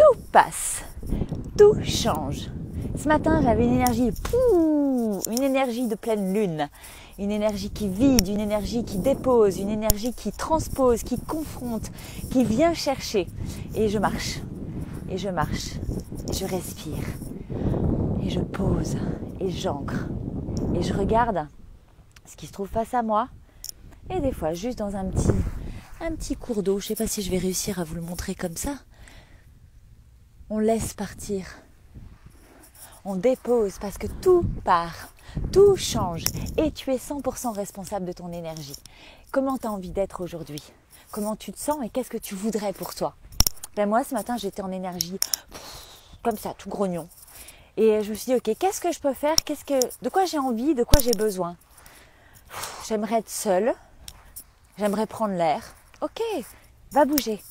tout passe, tout change. Ce matin, j'avais une énergie de pleine lune, une énergie qui vide, une énergie qui dépose, une énergie qui transpose, qui confronte, qui vient chercher. Et je marche, et je marche, et je respire, et je pose, et j'ancre, et je regarde ce qui se trouve face à moi, et des fois, juste dans un petit cours d'eau, je ne sais pas si je vais réussir à vous le montrer comme ça, on laisse partir. On dépose parce que tout part, tout change et tu es 100% responsable de ton énergie. Comment tu as envie d'être aujourd'hui? Comment tu te sens et qu'est-ce que tu voudrais pour toi? Ben moi, ce matin, j'étais en énergie comme ça, tout grognon. Et je me suis dit, ok, qu'est-ce que je peux faire? De quoi j'ai envie? De quoi j'ai besoin? J'aimerais être seule. J'aimerais prendre l'air. Ok, va bouger.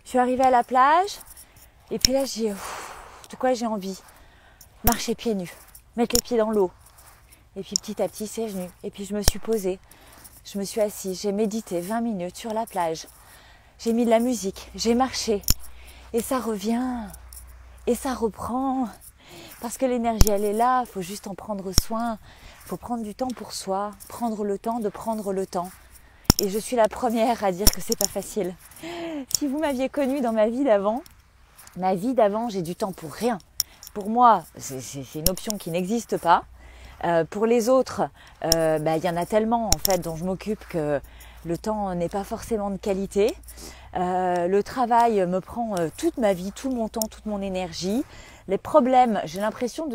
Je suis arrivée à la plage et puis là, j'ai de quoi j'ai envie? Marcher pieds nus, mettre les pieds dans l'eau. Et puis petit à petit, c'est venu. Et puis je me suis posée, je me suis assise, j'ai médité 20 minutes sur la plage. J'ai mis de la musique, j'ai marché. Et ça revient, et ça reprend. Parce que l'énergie, elle est là, il faut juste en prendre soin. Il faut prendre du temps pour soi, prendre le temps de prendre le temps. Et je suis la première à dire que c'est pas facile. Si vous m'aviez connue dans ma vie d'avant, j'ai du temps pour rien. Pour moi, c'est une option qui n'existe pas. Pour les autres, y en a tellement en fait dont je m'occupe que le temps n'est pas forcément de qualité. Le travail me prend toute ma vie, tout mon temps, toute mon énergie. Les problèmes, j'ai l'impression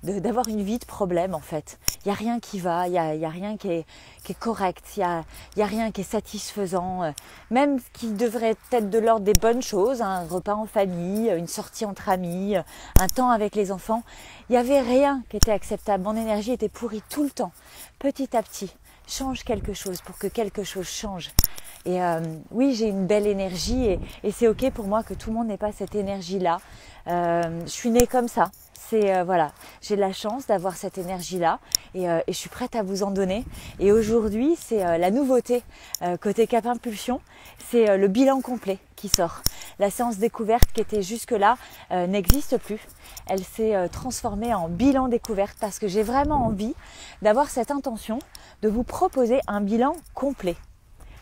d'avoir une vie de problèmes en fait. Il n'y a rien qui va, il y a rien qui est correct, il y a rien qui est satisfaisant. Même ce qui devrait être de l'ordre des bonnes choses, un repas en famille, une sortie entre amis, un temps avec les enfants, il n'y avait rien qui était acceptable. Mon énergie était pourrie tout le temps. Petit à petit, change quelque chose pour que quelque chose change. Et oui, j'ai une belle énergie et c'est ok pour moi que tout le monde n'ait pas cette énergie-là. Je suis née comme ça. Voilà, j'ai de la chance d'avoir cette énergie-là et je suis prête à vous en donner. Et aujourd'hui, c'est la nouveauté côté Cap Impulsion, c'est le bilan complet qui sort. La séance découverte qui était jusque-là n'existe plus. Elle s'est transformée en bilan découverte parce que j'ai vraiment envie d'avoir cette intention de vous proposer un bilan complet.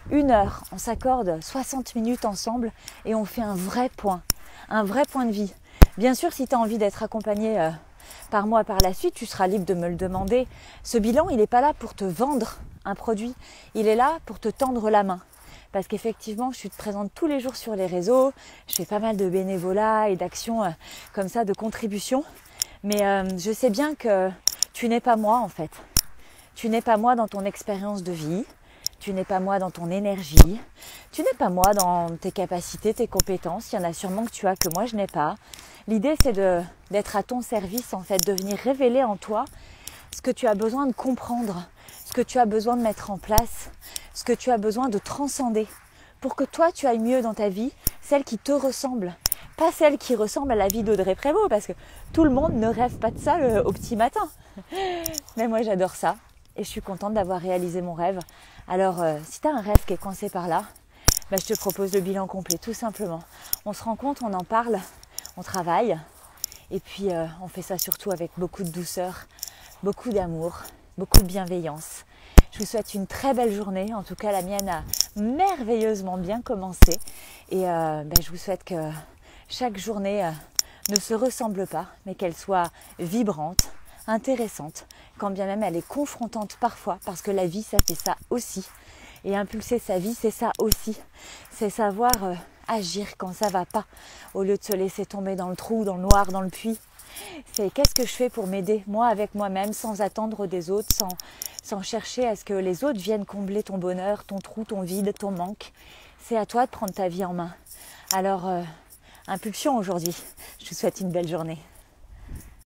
1 heure, on s'accorde 60 minutes ensemble et on fait un vrai point de vie. Bien sûr, si tu as envie d'être accompagné par moi par la suite, tu seras libre de me le demander. Ce bilan, il n'est pas là pour te vendre un produit, il est là pour te tendre la main. Parce qu'effectivement, je suis présente tous les jours sur les réseaux, je fais pas mal de bénévolat et d'actions comme ça, de contribution. Mais je sais bien que tu n'es pas moi en fait. Tu n'es pas moi dans ton expérience de vie. Tu n'es pas moi dans ton énergie, tu n'es pas moi dans tes capacités, tes compétences. Il y en a sûrement que tu as que moi je n'ai pas. L'idée c'est d'être à ton service en fait, de venir révéler en toi ce que tu as besoin de comprendre, ce que tu as besoin de mettre en place, ce que tu as besoin de transcender pour que toi tu ailles mieux dans ta vie, celle qui te ressemble. Pas celle qui ressemble à la vie d'Audrey Prévost parce que tout le monde ne rêve pas de ça au petit matin. Mais moi j'adore ça et je suis contente d'avoir réalisé mon rêve. Alors, si tu as un rêve qui est coincé par là, je te propose le bilan complet, tout simplement. On se rencontre, on en parle, on travaille. Et puis, on fait ça surtout avec beaucoup de douceur, beaucoup d'amour, beaucoup de bienveillance. Je vous souhaite une très belle journée. En tout cas, la mienne a merveilleusement bien commencé. Et je vous souhaite que chaque journée ne se ressemble pas, mais qu'elle soit vibrante, intéressante, quand bien même elle est confrontante parfois, parce que la vie, ça fait ça aussi. Et impulser sa vie, c'est ça aussi. C'est savoir agir quand ça va pas, au lieu de se laisser tomber dans le trou, dans le noir, dans le puits. C'est qu'est-ce que je fais pour m'aider, moi, avec moi-même, sans attendre des autres, sans chercher à ce que les autres viennent combler ton bonheur, ton trou, ton vide, ton manque. C'est à toi de prendre ta vie en main. Alors, impulsion aujourd'hui. Je vous souhaite une belle journée.